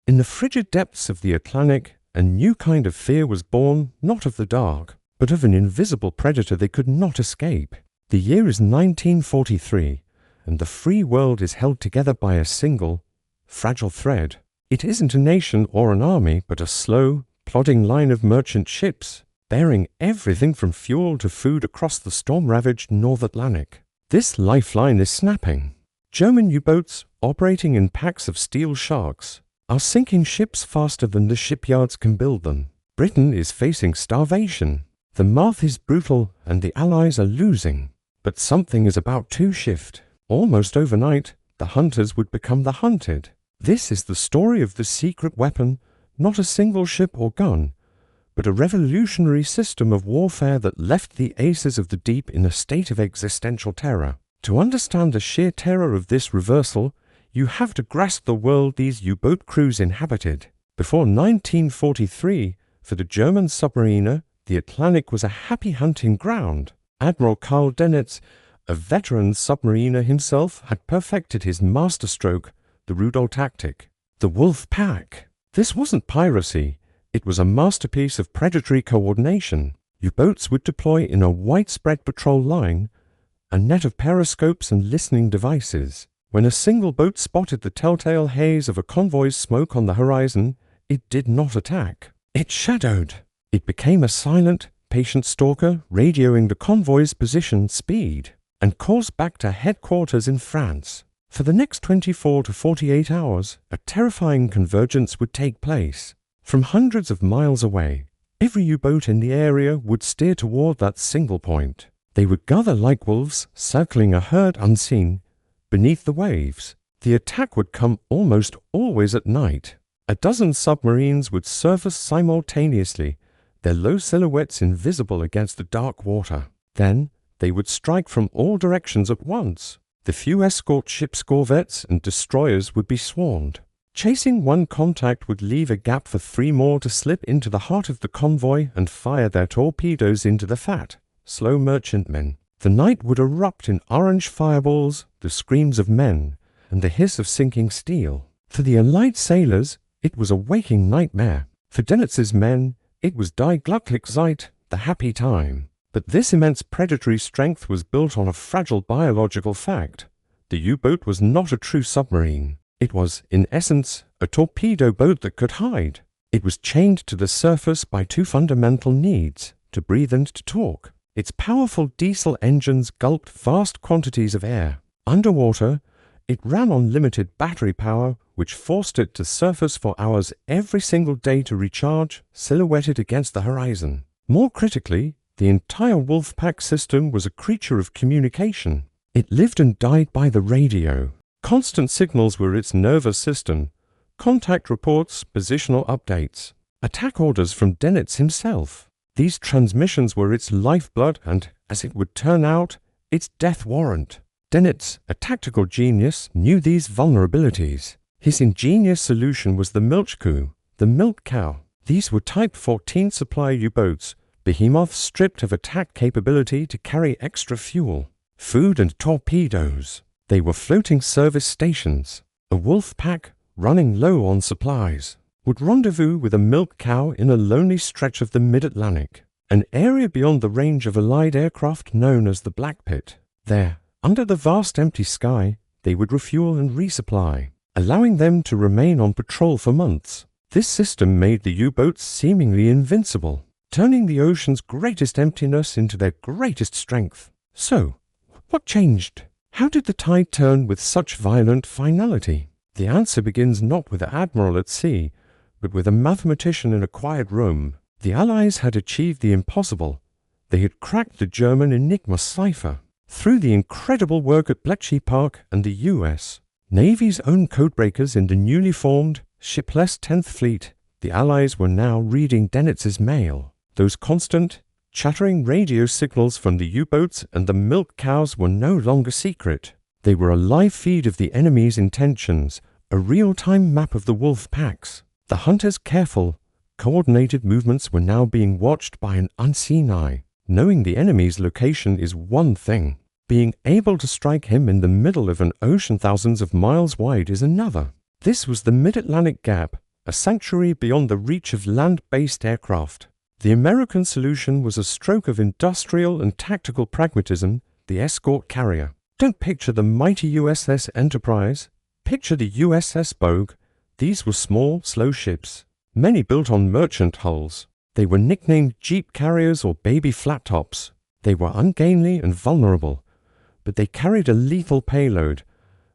In the frigid depths of the Atlantic, a new kind of fear was born, not of the dark, but of an invisible predator they could not escape. The year is 1943, and the free world is held together by a single, fragile thread. It isn't a nation or an army, but a slow, plodding line of merchant ships, bearing everything from fuel to food across the storm-ravaged North Atlantic. This lifeline is snapping. German U-boats, operating in packs of steel sharks, are sinking ships faster than the shipyards can build them. Britain is facing starvation. The math is brutal and the Allies are losing. But something is about to shift. Almost overnight, the hunters would become the hunted. This is the story of the secret weapon, not a single ship or gun, but a revolutionary system of warfare that left the aces of the deep in a state of existential terror. To understand the sheer terror of this reversal, you have to grasp the world these U-boat crews inhabited. Before 1943, for the German submariner, the Atlantic was a happy hunting ground. Admiral Karl Dönitz, a veteran submariner himself, had perfected his masterstroke, the Rudol tactic, the wolf pack. This wasn't piracy, it was a masterpiece of predatory coordination. U-boats would deploy in a widespread patrol line, a net of periscopes and listening devices. When a single boat spotted the telltale haze of a convoy's smoke on the horizon, it did not attack. It shadowed. It became a silent, patient stalker, radioing the convoy's position, speed, and course back to headquarters in France. For the next 24 to 48 hours, a terrifying convergence would take place. From hundreds of miles away, every U-boat in the area would steer toward that single point. They would gather like wolves, circling a herd unseen, beneath the waves. The attack would come almost always at night. A dozen submarines would surface simultaneously, their low silhouettes invisible against the dark water. Then, they would strike from all directions at once. The few escort ships, corvettes, and destroyers would be swarmed. Chasing one contact would leave a gap for three more to slip into the heart of the convoy and fire their torpedoes into the fat, slow merchantmen. The night would erupt in orange fireballs, the screams of men, and the hiss of sinking steel. For the Allied sailors, it was a waking nightmare. For Dönitz's men, it was Die glückliche Zeit, the happy time. But this immense predatory strength was built on a fragile biological fact. The U-boat was not a true submarine. It was, in essence, a torpedo boat that could hide. It was chained to the surface by two fundamental needs, to breathe and to talk. Its powerful diesel engines gulped vast quantities of air. Underwater, it ran on limited battery power, which forced it to surface for hours every single day to recharge, silhouetted against the horizon. More critically, the entire Wolfpack system was a creature of communication. It lived and died by the radio. Constant signals were its nervous system, contact reports, positional updates, attack orders from Dönitz himself. These transmissions were its lifeblood and, as it would turn out, its death warrant. Dönitz, a tactical genius, knew these vulnerabilities. His ingenious solution was the Milchkuh, the milk cow. These were Type 14 supply U-boats, behemoths stripped of attack capability to carry extra fuel, food and torpedoes. They were floating service stations. A wolf pack, running low on supplies, would rendezvous with a milk cow in a lonely stretch of the mid-Atlantic, an area beyond the range of Allied aircraft known as the Black Pit. There, under the vast empty sky, they would refuel and resupply, allowing them to remain on patrol for months. This system made the U-boats seemingly invincible, turning the ocean's greatest emptiness into their greatest strength. So, what changed? How did the tide turn with such violent finality? The answer begins not with the admiral at sea, but with a mathematician in a quiet room. The Allies had achieved the impossible. They had cracked the German Enigma cipher. Through the incredible work at Bletchley Park and the US Navy's own codebreakers in the newly formed, shipless 10th Fleet, the Allies were now reading Dönitz's mail. Those constant, chattering radio signals from the U-boats and the milk cows were no longer secret. They were a live feed of the enemy's intentions, a real-time map of the wolf packs. The hunter's careful, coordinated movements were now being watched by an unseen eye. Knowing the enemy's location is one thing. Being able to strike him in the middle of an ocean thousands of miles wide is another. This was the Mid-Atlantic Gap, a sanctuary beyond the reach of land-based aircraft. The American solution was a stroke of industrial and tactical pragmatism, the Escort carrier. Don't picture the mighty USS Enterprise. Picture the USS Bogue. These were small, slow ships, many built on merchant hulls. They were nicknamed jeep carriers or baby flat tops. They were ungainly and vulnerable, but they carried a lethal payload,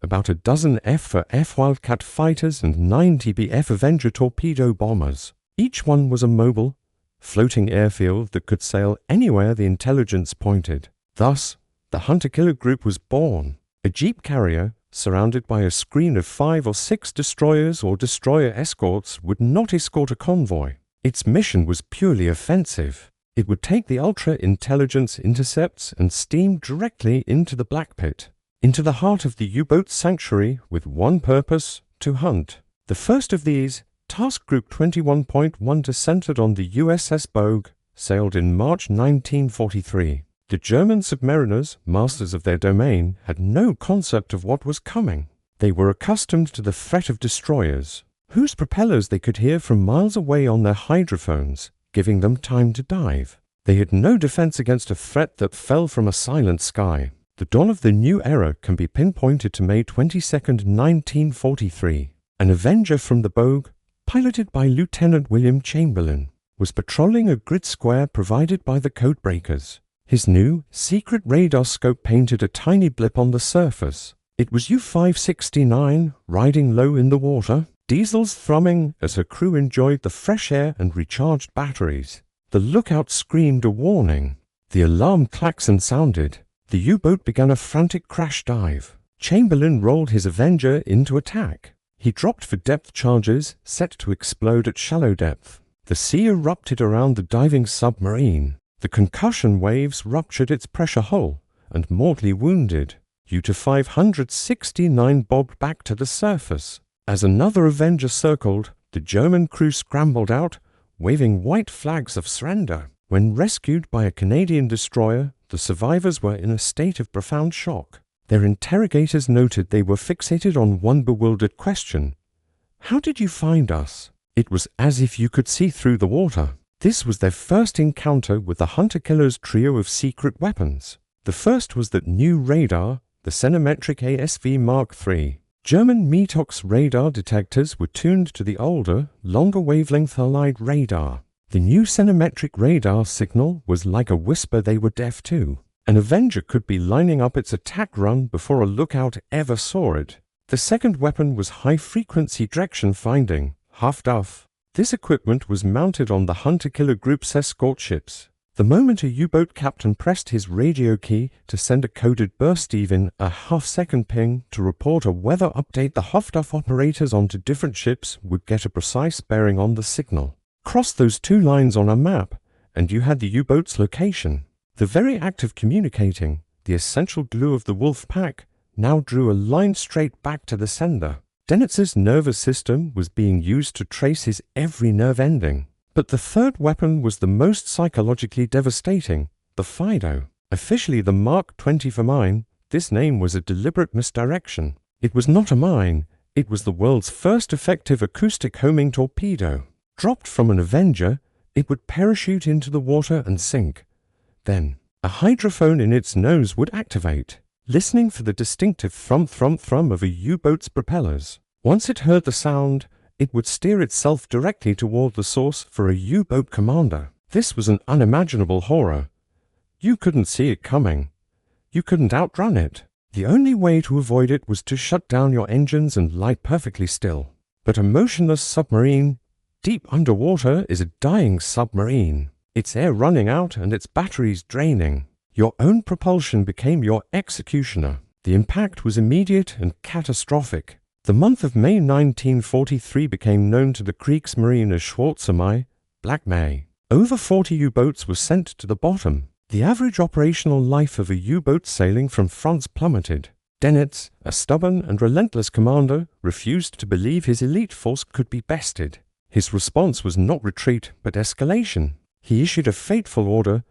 about a dozen F-for-F Wildcat fighters and 9 TBF Avenger torpedo bombers. Each one was a mobile, floating airfield that could sail anywhere the intelligence pointed. Thus, the hunter-killer group was born, a jeep carrier surrounded by a screen of 5 or 6 destroyers or destroyer escorts would not escort a convoy. Its mission was purely offensive. It would take the ultra-intelligence intercepts and steam directly into the black pit, into the heart of the U-boat sanctuary with one purpose: to hunt. The first of these, Task Group 21.1, centered on the USS Bogue, sailed in March 1943. The German submariners, masters of their domain, had no concept of what was coming. They were accustomed to the threat of destroyers, whose propellers they could hear from miles away on their hydrophones, giving them time to dive. They had no defense against a threat that fell from a silent sky. The dawn of the new era can be pinpointed to May 22nd, 1943. An Avenger from the Bogue, piloted by Lieutenant William Chamberlain, was patrolling a grid square provided by the codebreakers. His new, secret radar scope painted a tiny blip on the surface. It was U-569, riding low in the water, diesels thrumming as her crew enjoyed the fresh air and recharged batteries. The lookout screamed a warning. The alarm klaxon sounded. The U-boat began a frantic crash dive. Chamberlain rolled his Avenger into attack. He dropped for depth charges, set to explode at shallow depth. The sea erupted around the diving submarine. The concussion waves ruptured its pressure hull, and mortally wounded. U-569 bobbed back to the surface. As another Avenger circled, the German crew scrambled out, waving white flags of surrender. When rescued by a Canadian destroyer, the survivors were in a state of profound shock. Their interrogators noted they were fixated on one bewildered question: "How did you find us?" It was as if you could see through the water. This was their first encounter with the hunter-killer's trio of secret weapons. The first was that new radar, the Cenometric ASV Mark III. German METOX radar detectors were tuned to the older, longer wavelength Halide radar. The new Cenometric radar signal was like a whisper they were deaf to. An Avenger could be lining up its attack run before a lookout ever saw it. The second weapon was high-frequency direction finding, HFDUF. This equipment was mounted on the hunter-killer group's escort ships. The moment a U-boat captain pressed his radio key to send a coded burst, even a half-second ping to report a weather update, the HFDUF operators onto different ships would get a precise bearing on the signal. Cross those two lines on a map, and you had the U-boat's location. The very act of communicating, the essential glue of the wolf pack, now drew a line straight back to the sender. Dennett's nervous system was being used to trace his every nerve ending. But the third weapon was the most psychologically devastating, the FIDO. Officially the Mark 20 for mine, this name was a deliberate misdirection. It was not a mine, it was the world's first effective acoustic homing torpedo. Dropped from an Avenger, it would parachute into the water and sink. Then, a hydrophone in its nose would activate, listening for the distinctive thrum-thrum-thrum of a U-boat's propellers. Once it heard the sound, it would steer itself directly toward the source for a U-boat commander. This was an unimaginable horror. You couldn't see it coming. You couldn't outrun it. The only way to avoid it was to shut down your engines and lie perfectly still. But a motionless submarine, deep underwater, is a dying submarine. Its air running out and its batteries draining. Your own propulsion became your executioner. The impact was immediate and catastrophic. The month of May 1943 became known to the Kriegsmarine as Schwarze Black May. Over 40 U-boats were sent to the bottom. The average operational life of a U-boat sailing from France plummeted. Dennett, a stubborn and relentless commander, refused to believe his elite force could be bested. His response was not retreat, but escalation. He issued a fateful order.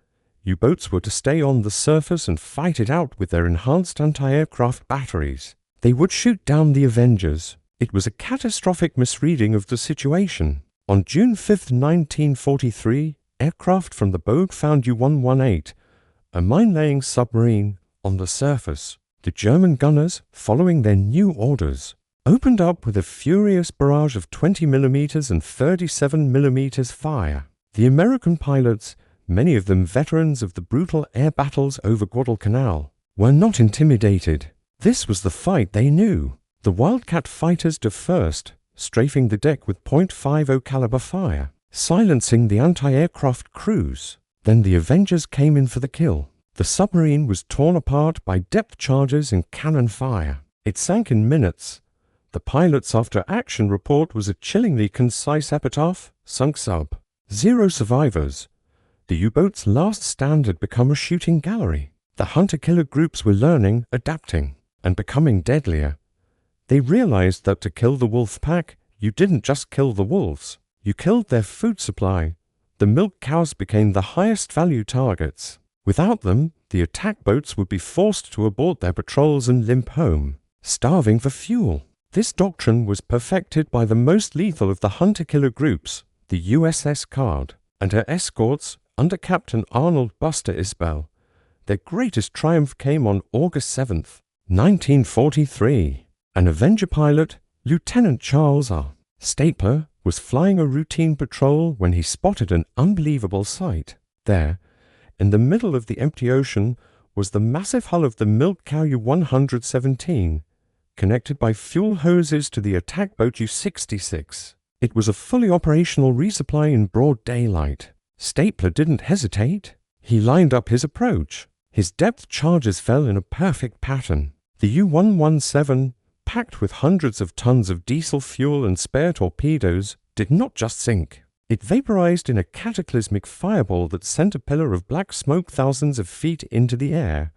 U-boats were to stay on the surface and fight it out with their enhanced anti-aircraft batteries. They would shoot down the Avengers, It was a catastrophic misreading of the situation. On June 5, 1943, aircraft from the Bogue found U-118, a mine-laying submarine, on the surface. The German gunners, following their new orders, opened up with a furious barrage of 20mm and 37mm fire. The American pilots, many of them veterans of the brutal air battles over Guadalcanal, were not intimidated. This was the fight they knew. The Wildcat fighters dove first, strafing the deck with .50 caliber fire, silencing the anti-aircraft crews. Then the Avengers came in for the kill. The submarine was torn apart by depth charges and cannon fire. It sank in minutes. The pilot's after-action report was a chillingly concise epitaph: sunk sub. 0 survivors. The U-boat's last stand had become a shooting gallery. The hunter-killer groups were learning, adapting, and becoming deadlier. They realized that to kill the wolf pack, you didn't just kill the wolves. You killed their food supply. The milk cows became the highest value targets. Without them, the attack boats would be forced to abort their patrols and limp home, starving for fuel. This doctrine was perfected by the most lethal of the hunter-killer groups, the USS Card, and her escorts under Captain Arnold Buster Isbell. Their greatest triumph came on August 7th, 1943. An Avenger pilot, Lieutenant Charles R. Stapler, was flying a routine patrol when he spotted an unbelievable sight. There, in the middle of the empty ocean, was the massive hull of the milk cow U-117, connected by fuel hoses to the attack boat U-66. It was a fully operational resupply in broad daylight. Stapler didn't hesitate. He lined up his approach. His depth charges fell in a perfect pattern. The U-117, packed with hundreds of tons of diesel fuel and spare torpedoes, did not just sink. It vaporized in a cataclysmic fireball that sent a pillar of black smoke thousands of feet into the air,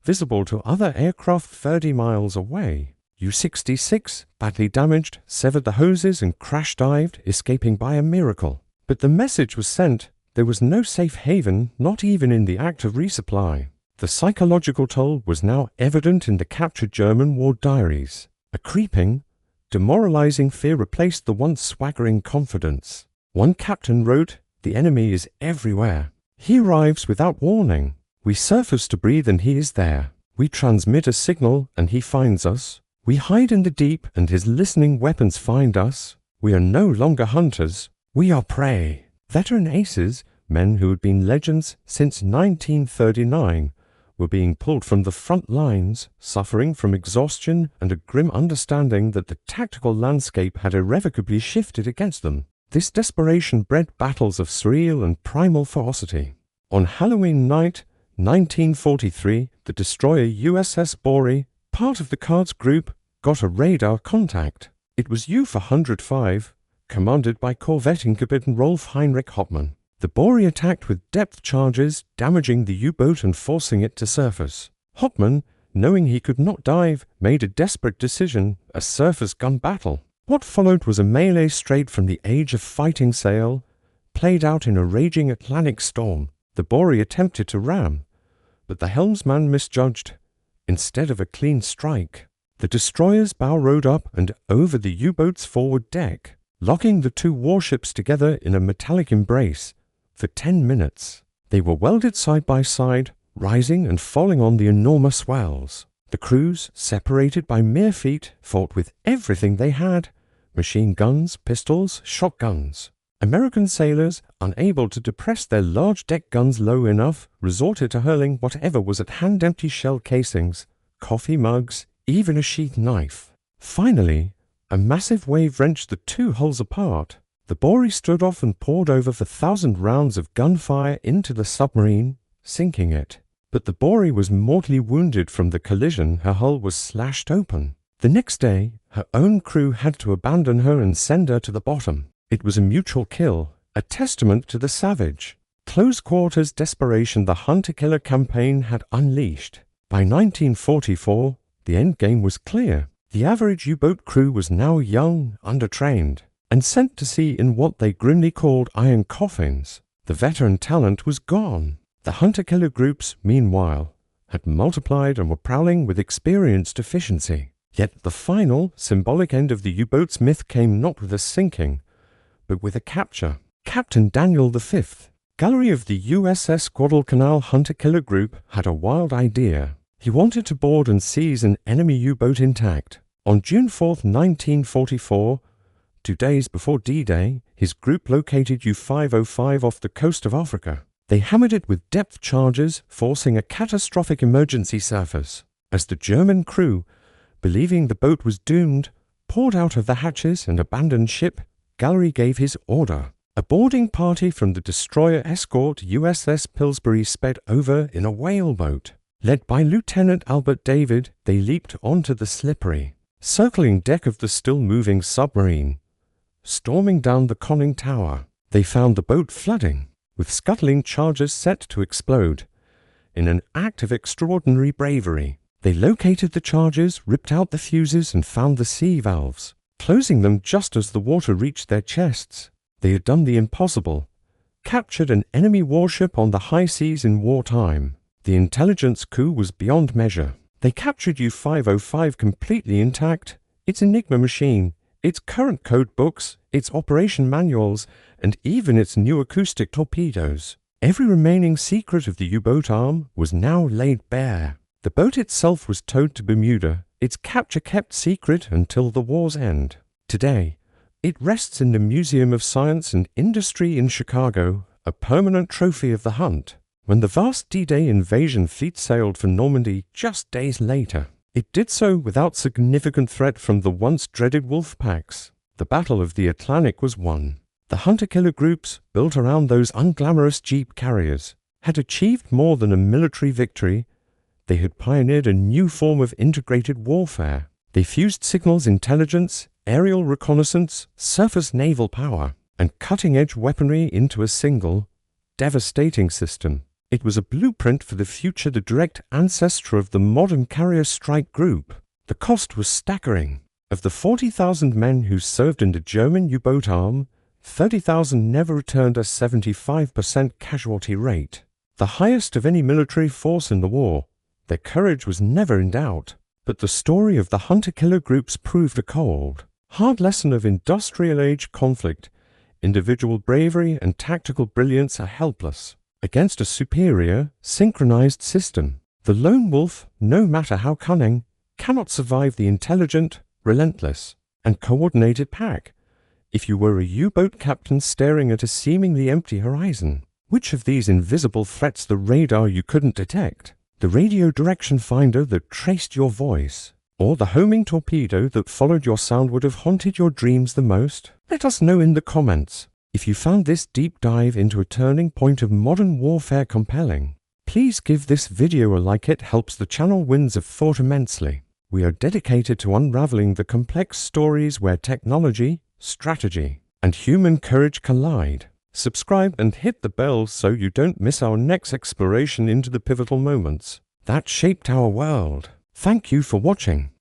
visible to other aircraft 30 miles away. U-66, badly damaged, severed the hoses and crash-dived, escaping by a miracle. But the message was sent. There was no safe haven, not even in the act of resupply. The psychological toll was now evident in the captured German war diaries. A creeping, demoralizing fear replaced the once swaggering confidence. One captain wrote, "The enemy is everywhere. He arrives without warning. We surface to breathe and he is there. We transmit a signal and he finds us. We hide in the deep and his listening weapons find us. We are no longer hunters. We are prey." Veteran aces, men who had been legends since 1939, were being pulled from the front lines, suffering from exhaustion and a grim understanding that the tactical landscape had irrevocably shifted against them. This desperation bred battles of surreal and primal ferocity. On Halloween night, 1943, the destroyer USS Bogue, part of the Cards group, got a radar contact. It was U-405, commanded by corvette Captain Rolf Heinrich Hoppmann. The Bogue attacked with depth charges, damaging the U-boat and forcing it to surface. Hoppmann, knowing he could not dive, made a desperate decision: a surface gun battle. What followed was a melee straight from the age of fighting sail, played out in a raging Atlantic storm. The Bogue attempted to ram, but the helmsman misjudged. Instead of a clean strike, the destroyer's bow rode up and over the U-boat's forward deck, locking the two warships together in a metallic embrace. For 10 minutes, they were welded side by side, rising and falling on the enormous swells. The crews, separated by mere feet, fought with everything they had: machine guns, pistols, shotguns. American sailors, unable to depress their large deck guns low enough, resorted to hurling whatever was at hand: empty shell casings, coffee mugs, even a sheath knife. Finally, a massive wave wrenched the two hulls apart. The Bogue stood off and poured over 1,000 rounds of gunfire into the submarine, sinking it. But the Bogue was mortally wounded from the collision. Her hull was slashed open. The next day, her own crew had to abandon her and send her to the bottom. It was a mutual kill, a testament to the savage, close-quarters desperation the hunter-killer campaign had unleashed. By 1944, the endgame was clear. The average U-boat crew was now young, undertrained, and sent to sea in what they grimly called iron coffins. The veteran talent was gone. The hunter-killer groups, meanwhile, had multiplied and were prowling with experienced efficiency. Yet the final, symbolic end of the U-boat's myth came not with a sinking, but with a capture. Captain Daniel V, gallery of the USS Guadalcanal hunter-killer group, had a wild idea. He wanted to board and seize an enemy U-boat intact. On June 4, 1944, 2 days before D-Day, his group located U-505 off the coast of Africa. They hammered it with depth charges, forcing a catastrophic emergency surface. As the German crew, believing the boat was doomed, poured out of the hatches and abandoned ship, Gallery gave his order. A boarding party from the destroyer Escort USS Pillsbury sped over in a whaleboat. Led by Lieutenant Albert David, they leaped onto the slippery, circling deck of the still-moving submarine. Storming down the conning tower, they found the boat flooding, with scuttling charges set to explode. In an act of extraordinary bravery, they located the charges, ripped out the fuses, and found the sea valves, closing them just as the water reached their chests. They had done the impossible, captured an enemy warship on the high seas in wartime. The intelligence coup was beyond measure. They captured U-505 completely intact, its Enigma machine, its current code books, its operation manuals, and even its new acoustic torpedoes. Every remaining secret of the U-boat arm was now laid bare. The boat itself was towed to Bermuda, its capture kept secret until the war's end. Today, it rests in the Museum of Science and Industry in Chicago, a permanent trophy of the hunt. When the vast D-Day invasion fleet sailed for Normandy just days later, it did so without significant threat from the once dreaded wolf packs. The Battle of the Atlantic was won. The hunter-killer groups, built around those unglamorous jeep carriers, had achieved more than a military victory. They had pioneered a new form of integrated warfare. They fused signals intelligence, aerial reconnaissance, surface naval power, and cutting-edge weaponry into a single, devastating system. It was a blueprint for the future, the direct ancestor of the modern carrier strike group. The cost was staggering. Of the 40,000 men who served in the German U-boat arm, 30,000 never returned, a 75% casualty rate, the highest of any military force in the war. Their courage was never in doubt. But the story of the hunter-killer groups proved a cold, hard lesson of industrial-age conflict. Individual bravery and tactical brilliance are helpless against a superior, synchronized system. The lone wolf, no matter how cunning, cannot survive the intelligent, relentless, and coordinated pack. If you were a U-boat captain staring at a seemingly empty horizon, which of these invisible threats, the radar you couldn't detect, the radio direction finder that traced your voice, or the homing torpedo that followed your sound would have haunted your dreams the most? Let us know in the comments. If you found this deep dive into a turning point of modern warfare compelling, please give this video a like. It helps the channel winds of thought immensely. We are dedicated to unraveling the complex stories where technology, strategy, and human courage collide. Subscribe and hit the bell so you don't miss our next exploration into the pivotal moments that shaped our world. Thank you for watching.